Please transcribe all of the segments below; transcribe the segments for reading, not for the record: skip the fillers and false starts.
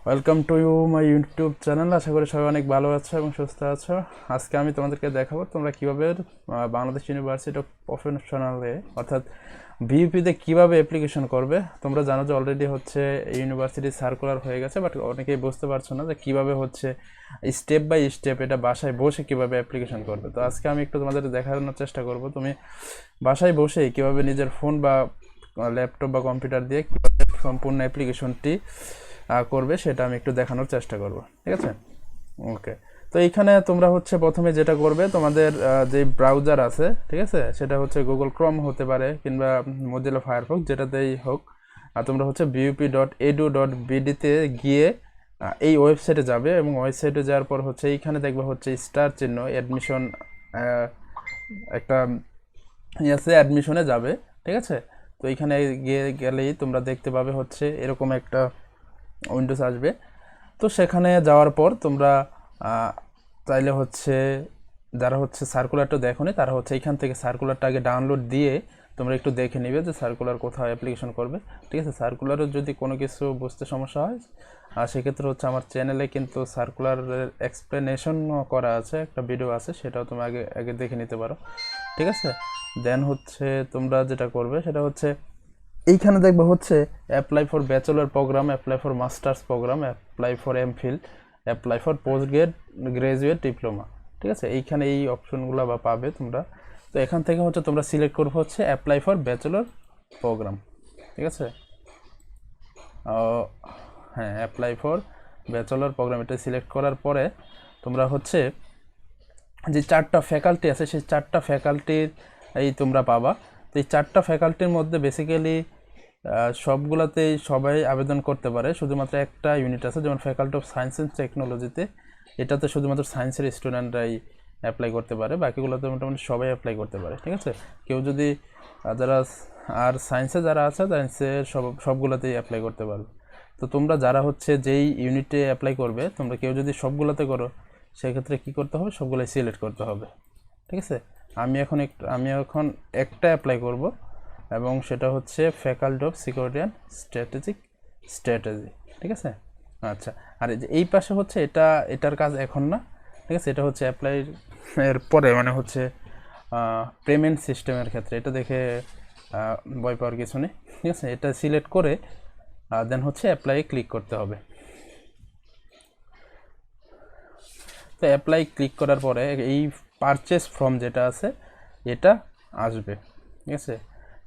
Welcome to you my YouTube channel. আশা করি সবাই অনেক ভালো আছো এবং সুস্থ আছো। আজকে আমি তোমাদেরকে দেখাবো তোমরা কীভাবে বাংলাদেশ ইউনিভার্সিটি অফ প্রফেশনালে অর্থাৎ বিইউপিতে কীভাবে অ্যাপ্লিকেশন করবে। তোমরা জানো যে অলরেডি হচ্ছে ইউনিভার্সিটি সার্কুলার হয়ে গেছে, বাট অনেকেই বুঝতে পারছো না যে কীভাবে হচ্ছে স্টেপ বাই স্টেপ এটা বাসায় বসে কীভাবে অ্যাপ্লিকেশন করবে। তো আজকে আমি একটু তোমাদের দেখানোর চেষ্টা করব তুমি বাসায় বসেই কীভাবে নিজের ফোন বা ল্যাপটপ বা কম্পিউটার দিয়ে কীভাবে সম্পূর্ণ অ্যাপ্লিকেশনটি করবে সেটা আমি একটু দেখানোর চেষ্টা করব, ঠিক আছে? ওকে, তো এইখানে তোমরা হচ্ছে প্রথমে যেটা করবে, তোমাদের যে ব্রাউজার আছে, ঠিক আছে, সেটা হচ্ছে গুগল ক্রোম হতে পারে কিংবা মজিলা ফায়ারফক্স, যেটাতেই হোক। আর তোমরা হচ্ছে bup.edu.bd-তে গিয়ে এই ওয়েবসাইটে যাবে এবং ওয়েবসাইটে যাওয়ার পর হচ্ছে এইখানে দেখবে হচ্ছে স্টার চিহ্ন অ্যাডমিশন, একটা আছে, অ্যাডমিশনে যাবে, ঠিক আছে? তো এইখানে গিয়ে গেলেই তোমরা দেখতে পাবে হচ্ছে এরকম একটা উইন্ডোজ আসবে। তো সেখানে যাওয়ার পর তোমরা চাইলে হচ্ছে যারা হচ্ছে সার্কুলারটা দেখোনি তারা হচ্ছে এইখান থেকে সার্কুলারটা আগে ডাউনলোড দিয়ে তোমরা একটু দেখে নিবে যে সার্কুলার কোথাও অ্যাপ্লিকেশন করবে, ঠিক আছে? সার্কুলারের যদি কোনো কিছু বুঝতে সমস্যা হয় আর সেক্ষেত্রে হচ্ছে আমার চ্যানেলে কিন্তু সার্কুলারের এক্সপ্লেনেশন করা আছে, একটা ভিডিও আছে, সেটাও তুমি আগে আগে দেখে নিতে পারো, ঠিক আছে? দেন হচ্ছে তোমরা যেটা করবে সেটা হচ্ছে এইখানে দেখবে হচ্ছে apply for bachelor program, apply for masters program, apply for MPhil, apply for post graduate diploma, ঠিক আছে? এইখানে এই অপশনগুলো বা পাবে তোমরা। তো এখান থেকে হচ্ছে তোমরা সিলেক্ট করবে হচ্ছে অ্যাপ্লাই ফর ব্যাচেলর প্রোগ্রাম, ঠিক আছে? হ্যাঁ, অ্যাপ্লাই ফর ব্যাচেলর প্রোগ্রাম এটা সিলেক্ট করার পরে তোমরা হচ্ছে যে চারটা ফ্যাকাল্টি আছে সেই চারটা ফ্যাকাল্টির এই তোমরা পাবা। তো এই চারটা ফ্যাকাল্টির মধ্যে বেসিক্যালি সবগুলোতেই সবাই আবেদন করতে পারে, শুধুমাত্র একটা ইউনিট আছে যেমন ফ্যাকাল্টি অফ সায়েন্স অ্যান্ড টেকনোলজিতে, এটাতে শুধুমাত্র সায়েন্সের স্টুডেন্টরাই অ্যাপ্লাই করতে পারে, বাকিগুলোতে মোটামুটি সবাই অ্যাপ্লাই করতে পারে, ঠিক আছে? কেউ যদি যারা আর সায়েন্সে যারা আছে সায়েন্সের সবগুলোতেই অ্যাপ্লাই করতে পারবে। তো তোমরা যারা হচ্ছে যেই ইউনিটে অ্যাপ্লাই করবে, তোমরা কেউ যদি সবগুলোতে করো সেক্ষেত্রে কী করতে হবে, সবগুলোই সিলেক্ট করতে হবে, ঠিক আছে? আমি এখন একটা অ্যাপ্লাই করব এবং সেটা হচ্ছে faculty of security and strategy, ঠিক আছে? আচ্ছা, আর এই পাশে হচ্ছে এটার কাজ এখন না, ঠিক আছে? এটা হচ্ছে অ্যাপ্লাই এর পরে, মানে হচ্ছে পেমেন্ট সিস্টেমের ক্ষেত্রে, এটা দেখে ভয় পাওয়ার কিছু নেই, ঠিক আছে? এটা সিলেক্ট করে দেন হচ্ছে অ্যাপ্লাই ক্লিক করতে হবে। তো অ্যাপ্লাই ক্লিক করার পরে এই পারচেস ফর্ম যেটা আছে এটা আসবে, ঠিক আছে?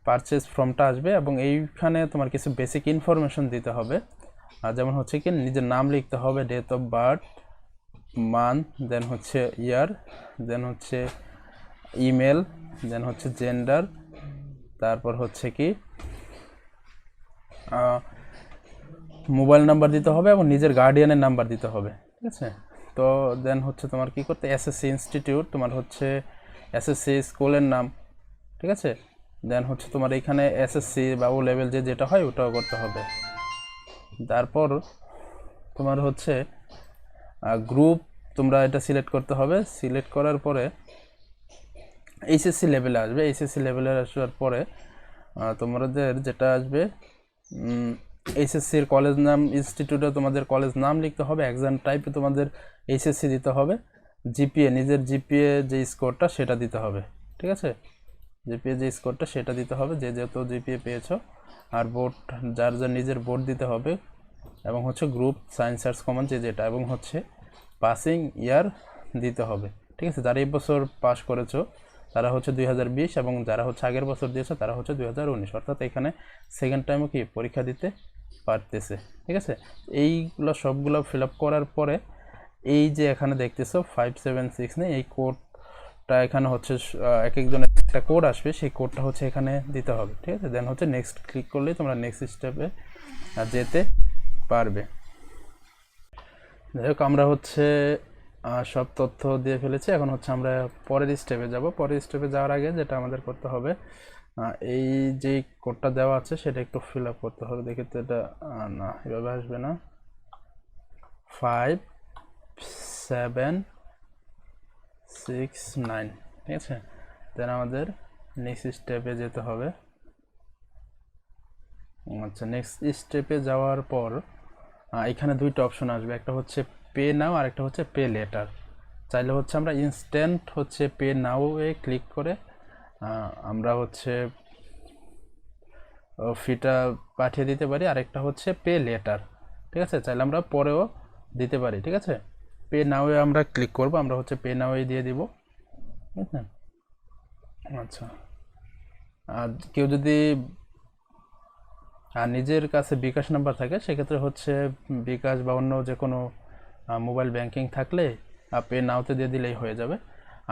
পারচেস ফর্মটা আসবে এবং এইখানে তোমার কিছু বেসিক ইনফরমেশন দিতে হবে, যেমন হচ্ছে কি নিজের নাম লিখতে হবে, ডেট অফ বার্থ, মান্থ, দেন হচ্ছে ইয়ার, দেন হচ্ছে ইমেল, দেন হচ্ছে জেন্ডার, তারপর হচ্ছে কি মোবাইল নাম্বার দিতে হবে এবং নিজের গার্ডিয়ানের নাম্বার দিতে হবে, ঠিক আছে? তো দেন হচ্ছে তোমার কি করতে, এসএসসি ইনস্টিটিউট, তোমার হচ্ছে এসএসসি স্কুলের নাম, ঠিক আছে? দেন হচ্ছে তোমার এখানে এসএসসি বা ও লেভেল যেটা হয় ওটাও করতে হবে। তারপর তোমার হচ্ছে গ্রুপ, তোমরা এটা সিলেক্ট করতে হবে। সিলেক্ট করার পরে এইচএসসি লেভেলে আসবে, এইচএসসি লেভেলে আসার পরে তোমাদের যেটা আসবে এইচএসসির কলেজ নাম, ইনস্টিটিউটে তোমাদের কলেজ নাম লিখতে হবে, এক্সাম টাইপে তোমাদের এইচএসসি দিতে হবে, জিপিএ, নিজের জিপিএ যে স্কোরটা সেটা দিতে হবে, ঠিক আছে? জিপিএ যে স্কোরটা সেটা দিতে হবে, যে যত জিপিএ পেয়েছো, আর বোর্ড যার যার নিজের বোর্ড দিতে হবে, এবং হচ্ছে গ্রুপ সায়েন্স আর্টস কমন যেটা, এবং হচ্ছে পাসিং ইয়ার দিতে হবে, ঠিক আছে? যারা এই বছর পাস করেছো তারা হচ্ছে 2020 এবং যারা হচ্ছে আগের বছর দিয়েছে তারা হচ্ছে 2019, অর্থাৎ এখানে সেকেন্ড টাইমও কি পরীক্ষা দিতে পারতেছে, ঠিক আছে? এইগুলো সবগুলো ফিল আপ করার পরে এই যে এখানে দেখতেছো 576 নেই, এই কোডটা এখানে হচ্ছে এক একজনের একটা কোড আসবে, সেই কোডটা হচ্ছে এখানে দিতে হবে, ঠিক আছে? দেন হচ্ছে নেক্সট ক্লিক করলেই তোমরা নেক্সট স্টেপে যেতে পারবে। যাই হোক, আমরা হচ্ছে সব তথ্য দিয়ে ফেলেছি, এখন হচ্ছে আমরা পরের স্টেপে যাব। পরের স্টেপে যাওয়ার আগে যেটা আমাদের করতে হবে, এই যে কোডটা দেওয়া আছে সেটা একটু ফিল আপ করতে হবে। দেখি তো এটা না, এভাবে আসবে না। 5769, ঠিক আছে? দেন আমাদের নেক্সট স্টেপে যেতে হবে। আচ্ছা, নেক্সট স্টেপে যাওয়ার পর এখানে দুইটা অপশন আসবে, একটা হচ্ছে পে নাও আর একটা হচ্ছে পে লেটার। চাইলে হচ্ছে আমরা ইনস্ট্যান্ট হচ্ছে পে নাও এ ক্লিক করে আমরা হচ্ছে ফিটা পাঠিয়ে দিতে পারি, আর একটা হচ্ছে পে লেটার। ঠিক আছে, চাইলে আমরা পরেও দিতে পারি। ঠিক আছে, পে নাও এ আমরা ক্লিক করব, আমরা হচ্ছে পে নাও এ দিয়ে দিব। বুঝলেন? আচ্ছা, আর কেউ যদি নিজের কাছে বিকাশ নাম্বার থাকে সেক্ষেত্রে হচ্ছে বিকাশ বা অন্য যে কোনো মোবাইল ব্যাংকিং থাকলে পে নাওতে দিয়ে দিলেই হয়ে যাবে।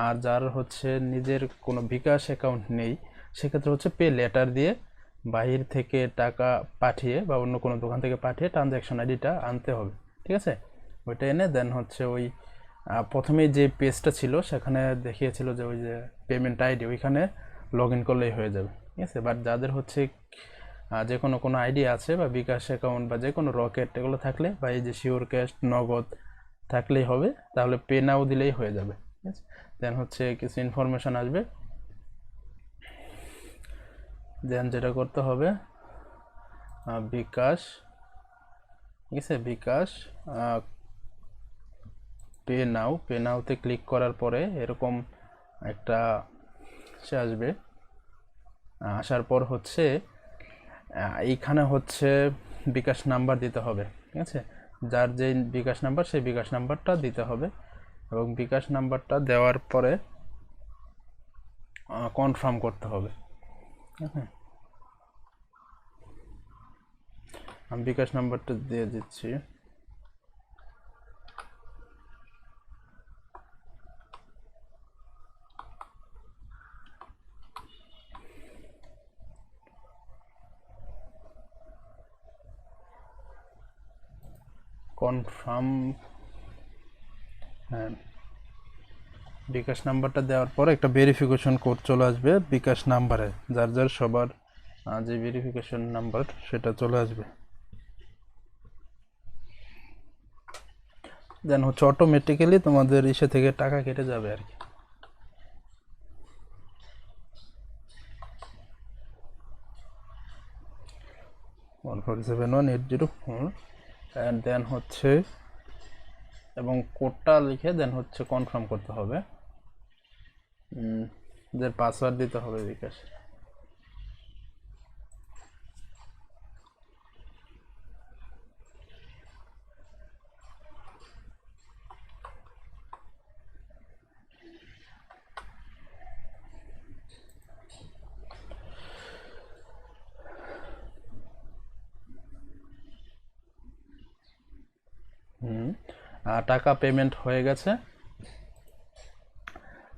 আর যার হচ্ছে নিজের কোনো বিকাশ অ্যাকাউন্ট নেই সেক্ষেত্রে হচ্ছে পে লেটার দিয়ে বাহির থেকে টাকা পাঠিয়ে বা অন্য কোনো দোকান থেকে পাঠিয়ে ট্রানজ্যাকশন আইডিটা আনতে হবে। ঠিক আছে, ওইটা এনে দেন হচ্ছে ওই প্রথমেই যে পেজটা ছিল সেখানে দেখিয়েছিল যে ওই যে পেমেন্ট আইডি, ওইখানে লগ ইন করলেই হয়ে যাবে। ঠিক আছে, বাট যাদের হচ্ছে যে কোনো আইডি আছে বা বিকাশ অ্যাকাউন্ট বা যে কোনো রকেট এগুলো থাকলে বা এই যে শিওর ক্যাশ নগদ থাকলেই হবে, তাহলে পে নাও দিলেই হয়ে যাবে। ঠিক আছে, দেন হচ্ছে কিছু ইনফরমেশন আসবে, দেন যেটা করতে হবে বিকাশ, ঠিক আছে, বিকাশ পে নাওতে ক্লিক করার পরে এরকম একটা সে আসবে। আসার পর হচ্ছে এইখানে হচ্ছে বিকাশ নাম্বার দিতে হবে। ঠিক আছে, যার যে বিকাশ নাম্বার সেই বিকাশ নাম্বারটা দিতে হবে, এবং বিকাশ নাম্বারটা দেওয়ার পরে কনফার্ম করতে হবে। আমি বিকাশ নাম্বারটা দিয়ে দিচ্ছি। কনফার্ম, হ্যাঁ, বিকাশ নাম্বারটা দেওয়ার পরে একটা ভেরিফিকেশন কোড চলে আসবে বিকাশ নাম্বারে, যার সবার যে ভেরিফিকেশন নাম্বার সেটা চলে আসবে। দেন হচ্ছে অটোমেটিক্যালি তোমাদের ইসে থেকে টাকা কেটে যাবে আর কি। 1471804 অ্যান্ড দেন হচ্ছে এবং কোডটা লিখে দেন হচ্ছে কনফার্ম করতে হবে, যে পাসওয়ার্ড দিতে হবে বিকাশ। টাকা পেমেন্ট হয়ে গেছে।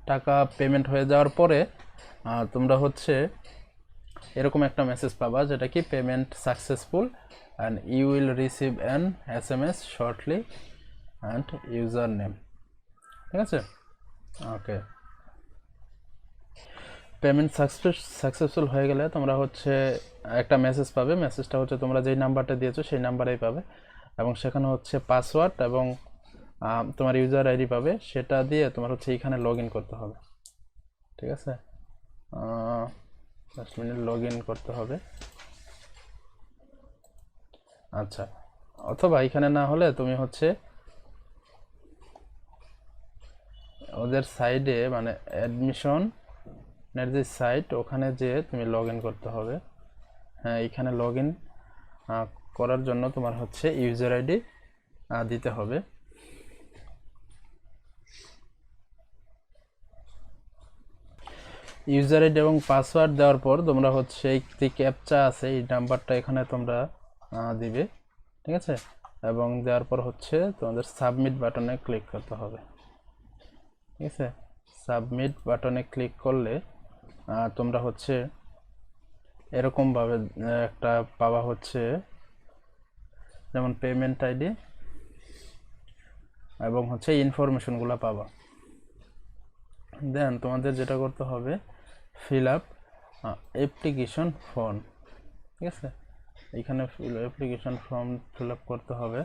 টাকা পেমেন্ট হয়ে যাওয়ার পরে তোমরা হচ্ছে এরকম একটা মেসেজ পাবা, যেটা কি payment successful and you will receive an SMS shortly and user name. ঠিক আছে, ওকে। পেমেন্ট সাকসেসফুল হয়ে গেলে তোমরা হচ্ছে একটা মেসেজ পাবে, মেসেজটা হচ্ছে তোমরা যেই নাম্বারটা দিয়েছো সেই নাম্বারেই পাবে, এবং সেখানে হচ্ছে পাসওয়ার্ড এবং তোমার ইউজার আইডি পাবে, সেটা দিয়ে তোমার হচ্ছে এইখানে লগ ইন করতে হবে। ঠিক আছে, 10 মিনিট লগ ইন করতে হবে। আচ্ছা, অথবা এখানে না হলে তুমি হচ্ছে ওদের সাইডে মানে অ্যাডমিশনের যে সাইট ওখানে যেয়ে তুমি লগ ইন করতে হবে। হ্যাঁ, এখানে লগ ইন করার জন্য তোমার হচ্ছে ইউজার আইডি দিতে হবে। ইউজার আইডি এবং পাসওয়ার্ড দেওয়ার পর তোমরা হচ্ছে এই যে ক্যাপচা আছে এই নাম্বারটা এখানে তোমরা দিবে। ঠিক আছে, এবং দেওয়ার পর হচ্ছে তোমাদের সাবমিট বাটনে ক্লিক করতে হবে। ঠিক আছে, সাবমিট বাটনে ক্লিক করলে তোমরা হচ্ছে এরকমভাবে একটা পাওয়া হচ্ছে, যেমন পেমেন্ট আইডি এবং হচ্ছে ইনফরমেশনগুলো পাবা। দেন তোমাদের যেটা করতে হবে ফিল আপ অ্যাপ্লিকেশন ফর্ম। ঠিক আছে, এইখানে অ্যাপ্লিকেশন ফর্ম ফিল আপ করতে হবে।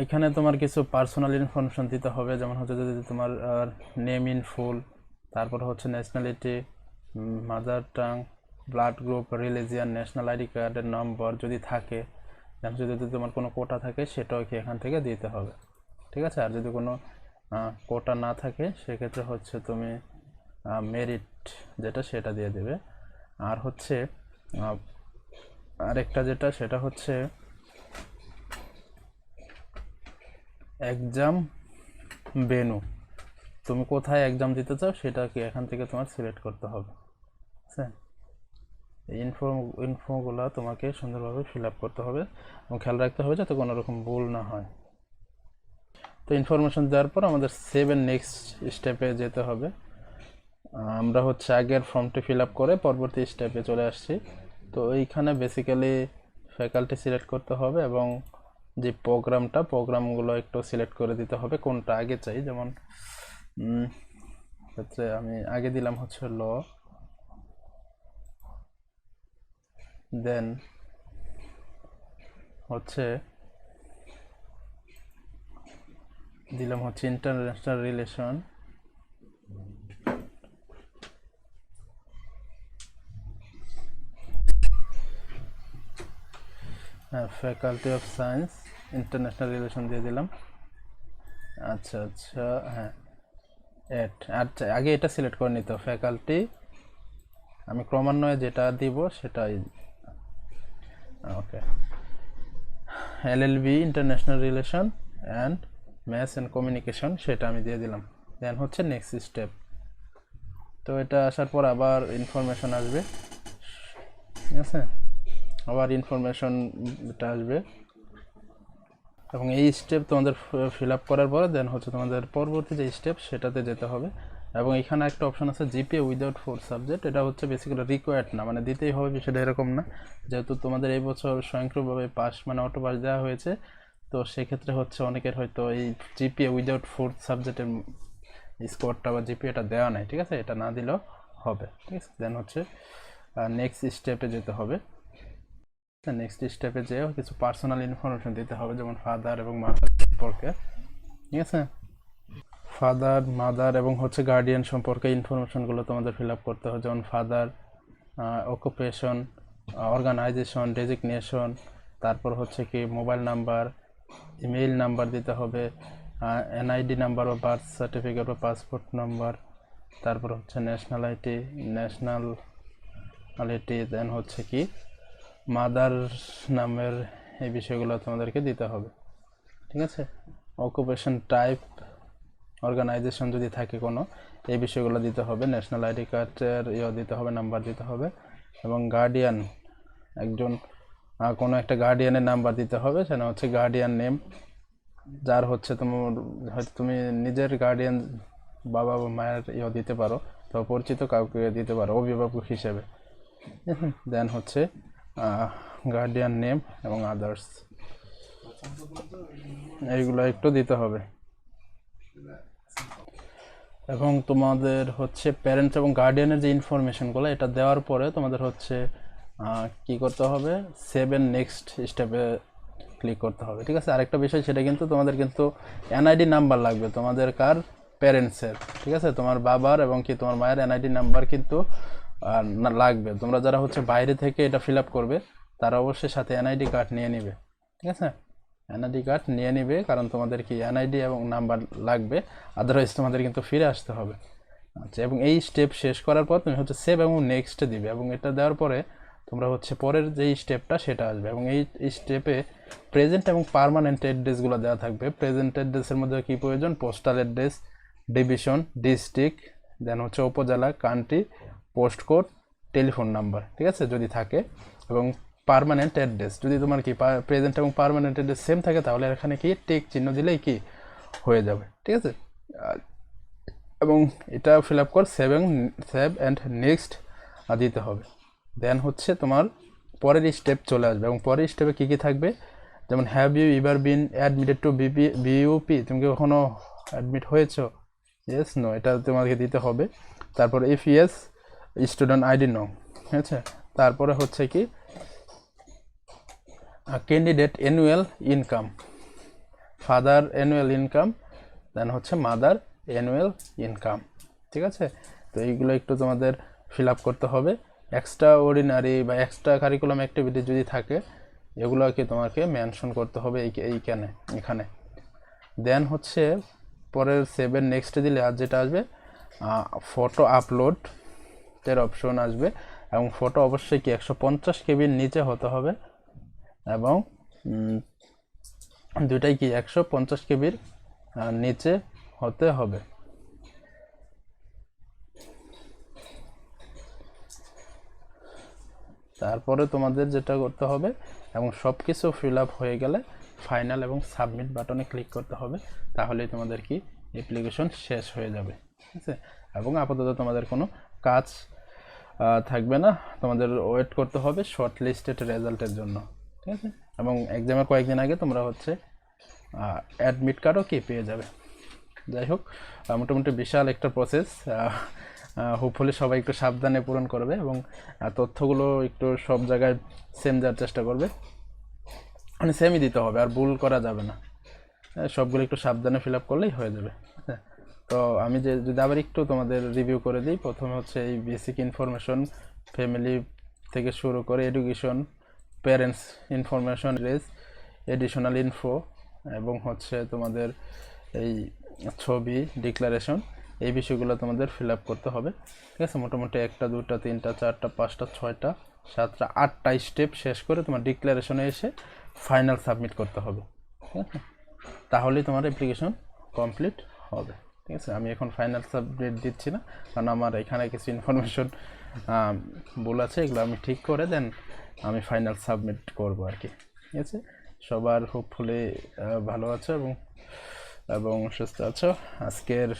এখানে তোমার কিছু পার্সোনাল ইনফরমেশন দিতে হবে, যেমন হচ্ছে যদি তোমার নেম ইন ফুল, তারপর হচ্ছে nationality, mother tongue, blood group, religion, national ID কার্ডের নম্বর যদি থাকে, দেন যদি তোমার কোনো কোটা থাকে সেটাও কি এখান থেকে দিতে হবে, ঠিক আছে। আর যদি কোনো কোটা না থাকে সেক্ষেত্রে হচ্ছে তুমি মেরিট যেটা সেটা দিয়ে দেবে। আর হচ্ছে আরেকটা যেটা সেটা হচ্ছে এক্সাম ভেন্যু, তুমি কোথায় এক্সাম দিতে চাও সেটা কি এখান থেকে তোমার সিলেক্ট করতে হবে, ঠিক আছে। এই ইনফোগুলো তোমাকে সুন্দরভাবে ফিল আপ করতে হবে এবং খেয়াল রাখতে হবে যাতে কোনো রকম ভুল না হয়। তো ইনফরমেশন দেওয়ার পর আমাদের সেভ এন্ড নেক্সট স্টেপে যেতে হবে। আমরা হচ্ছে আগের ফর্মটি ফিল আপ করে পরবর্তী স্টেপে চলে আসছি। তো এইখানে বেসিক্যালি ফ্যাকাল্টি সিলেক্ট করতে হবে এবং যে প্রোগ্রামগুলো একটু সিলেক্ট করে দিতে হবে কোনটা আগে চাই। যেমন ক্ষেত্রে আমি আগে দিলাম হচ্ছে ল, দেন হচ্ছে দিলাম হচ্ছে international relation, faculty of science international relation দিয়ে দিলাম। আচ্ছা হ্যাঁ আচ্ছা আগে এটা সিলেক্ট করে নিতে হবে ফ্যাকাল্টি, আমি ক্রমান্বয়ে যেটা দিব সেটাই। Okay, LLB international relation and maths and communication সেটা আমি দিয়ে দিলাম। দেন হচ্ছে নেক্সট স্টেপ। তো এটা আসার পর আবার ইনফরমেশন আসবে, ঠিক আছে, আবার ইনফরমেশনটা আসবে এবং এই স্টেপ তোমাদের ফিল আপ করার পরে দেন হচ্ছে তোমাদের পরবর্তী যে স্টেপ সেটাতে যেতে হবে। এবং এখানে একটা অপশন আছে জিপিএ উইদাউট 4 সাবজেক্ট, এটা হচ্ছে বেসিক্যালি রিকোয়ার্ড না, মানে দিতেই হবে বিষয়টা এরকম না। যেহেতু তোমাদের এই বছর স্বয়ংক্রিয়ভাবে পাস মানে অটো পাস দেওয়া হয়েছে, তো সেক্ষেত্রে হচ্ছে অনেকের হয়তো এই জিপিএ উইদাউট 4 সাবজেক্টের স্কোরটা বা জিপিএটা দেওয়া নাই, ঠিক আছে, এটা না দিলেও হবে, ঠিক আছে। দেন হচ্ছে নেক্সট স্টেপে যেতে হবে। নেক্সট স্টেপে যেও কিছু পার্সোনাল ইনফরমেশন দিতে হবে, যেমন ফাদার এবং মাদার সম্পর্কে, ঠিক আছে, ফাদার মাদার এবং হচ্ছে গার্ডিয়ান সম্পর্কে ইনফরমেশনগুলো তোমাদের ফিল আপ করতে হবে। যেমন ফাদার, অকুপেশন, অর্গানাইজেশন, ডেজিগনেশন, তারপর হচ্ছে কি মোবাইল নাম্বার, ইমেইল নাম্বার দিতে হবে, এনআইডি নাম্বার বা বার্থ সার্টিফিকেট বা পাসপোর্ট নাম্বার, তারপর হচ্ছে ন্যাশনালিটি, দেন হচ্ছে কি মাদার নামের এই বিষয়গুলো তোমাদেরকে দিতে হবে, ঠিক আছে। অকুপেশন টাইপ, অর্গানাইজেশন যদি থাকে কোনো, এই বিষয়গুলো দিতে হবে। ন্যাশনাল আইডি কার্ডের দিতে হবে, নাম্বার দিতে হবে। এবং গার্ডিয়ান, একজন কোনো একটা গার্ডিয়ানের নাম্বার দিতে হবে, সেটা হচ্ছে গার্ডিয়ান নেম, যার হচ্ছে তোমার হয়তো তুমি নিজের গার্ডিয়ান বাবা বা মায়ের দিতে পারো, তো পরিচিত কাউকে দিতে পারো অভিভাবক হিসেবে। দেন হচ্ছে গার্ডিয়ান নেম এবং আদার্স, এইগুলো একটু দিতে হবে। এবং তোমাদের হচ্ছে প্যারেন্টস এবং গার্ডিয়ানের যে ইনফরমেশনগুলো এটা দেওয়ার পরে তোমাদের হচ্ছে কি করতে হবে, সেভ এন্ড নেক্সট স্টেপে ক্লিক করতে হবে, ঠিক আছে। আরেকটা বিষয়, সেটা কিন্তু তোমাদের কিন্তু এনআইডি নাম্বার লাগবে তোমাদের কার প্যারেন্টসের, ঠিক আছে, তোমার বাবার এবং কি তোমার মায়ের এনআইডি নাম্বার কিন্তু লাগবে। তোমরা যারা হচ্ছে বাইরে থেকে এটা ফিল আপ করবে তারা অবশ্যই সাথে এনআইডি কার্ড নিয়ে নিবে, ঠিক আছে, এনআইডি কার্ড নিয়ে নিবে, কারণ তোমাদের কি এনআইডি এবং নাম্বার লাগবে, আদারওয়াইজ তোমাদের কিন্তু ফিরে আসতে হবে। আচ্ছা, এবং এই স্টেপ শেষ করার পর তুমি হচ্ছে সেভ এবং নেক্সট দিবে, এবং এটা দেওয়ার পরে তোমরা হচ্ছে পরের যেই স্টেপটা সেটা আসবে। এবং এই স্টেপে প্রেজেন্ট এবং পার্মানেন্ট অ্যাড্রেসগুলো দেওয়া থাকবে। প্রেজেন্ট অ্যাড্রেসের মধ্যে কি প্রয়োজন, পোস্টাল অ্যাড্রেস, ডিভিশন, ডিস্ট্রিক্ট, দেন হচ্ছে উপজেলা, country, post code, telephone number, ঠিক আছে, যদি থাকে। এবং পার্মানেন্ট অ্যাড্রেস যদি তোমার কি প্রেজেন্ট এবং পার্মানেন্ট অ্যাড্রেস সেম থাকে তাহলে এখানে কি টিক চিহ্ন দিলেই কি হয়ে যাবে, ঠিক আছে। এবং এটা ফিল আপ কর সেভ অ্যান্ড নেক্সট দিতে হবে। দেন হচ্ছে তোমার পরের স্টেপ চলে আসবে, এবং পরের স্টেপে কী কী থাকবে, যেমন have you ever been admitted to BUP, তুমি কি কখনো অ্যাডমিট হয়েছো, ইয়েস নো, এটা তোমাকে দিতে হবে। তারপর if yes student ID no, ঠিক আছে। তারপরে হচ্ছে কি candidate annual income, father annual income, then হচ্ছে মাদার অ্যানুয়াল ইনকাম, ঠিক আছে। তো এইগুলো একটু তোমাদের ফিল আপ করতে হবে। এক্সট্রা অর্ডিনারি বা এক্সট্রা কারিকুলাম অ্যাক্টিভিটি যদি থাকে এগুলোকে তোমাকে মেনশন করতে হবে এখানে। দেন হচ্ছে পরের 7 নেক্সটে দিলে আর যেটা আসবে ফটো আপলোড এর অপশন আসবে, এবং ফটো অবশ্যই কি 150 কেবির নিচে হতে হবে, এবং দুটাই কি 150 কেবির নিচে হতে হবে। তারপরে তোমাদের যেটা করতে হবে, এবং সব কিছু ফিল আপ হয়ে গেলে ফাইনাল এবং সাবমিট বাটনে ক্লিক করতে হবে, তাহলেই তোমাদের কি অ্যাপ্লিকেশন শেষ হয়ে যাবে, ঠিক আছে। এবং আপাতত তোমাদের কোনো কাজ থাকবে না, তোমাদের ওয়েট করতে হবে শর্ট লিস্টেড রেজাল্টের জন্য, ঠিক আছে। এবং এক্সামের কয়েকদিন আগে তোমরা হচ্ছে অ্যাডমিট কার্ডও কি পেয়ে যাবে। যাই হোক, মোটামুটি বিশাল একটা প্রসেস, হোপফুলি সবাই একটু সাবধানে পূরণ করবে, এবং তথ্যগুলো একটু সব জায়গায় সেম দেওয়ার চেষ্টা করবে, মানে সেমই দিতে হবে, আর ভুল করা যাবে না, সবগুলো একটু সাবধানে ফিল আপ করলেই হয়ে যাবে। তো আমি যদি আবার একটু তোমাদের রিভিউ করে দিই, প্রথমে হচ্ছে এই বেসিক ইনফরমেশন, ফ্যামিলি থেকে শুরু করে এডুকেশন, প্যারেন্টস ইনফরমেশন, রেজ, এডিশনাল ইনফো, এবং হচ্ছে তোমাদের এই ছবি, ডিক্লারেশন, এই বিষয়গুলো তোমাদের ফিল আপ করতে হবে, ঠিক আছে। মোটামুটি 1টা 2টা 3টা 4টা 5টা 6টা 7টা 8টা স্টেপ শেষ করে তোমার ডিক্লারেশনে এসে ফাইনাল সাবমিট করতে হবে, ঠিক আছে। তাহলেই তোমার অ্যাপ্লিকেশন কমপ্লিট হবে, ঠিক আছে। আমি এখন ফাইনাল সাবমিট দিচ্ছি না, কারণ আমার এখানে কিছু ইনফরমেশন ভুল আছে, এগুলো আমি ঠিক করে দেন আমি ফাইনাল সাবমিট করব আর কি, ঠিক আছে। সবার হোপফুলি ভালো আছো এবং সুস্থ আছো। আজকের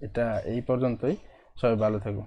এটা এই পর্যন্তই, সবাই ভালো থাকো।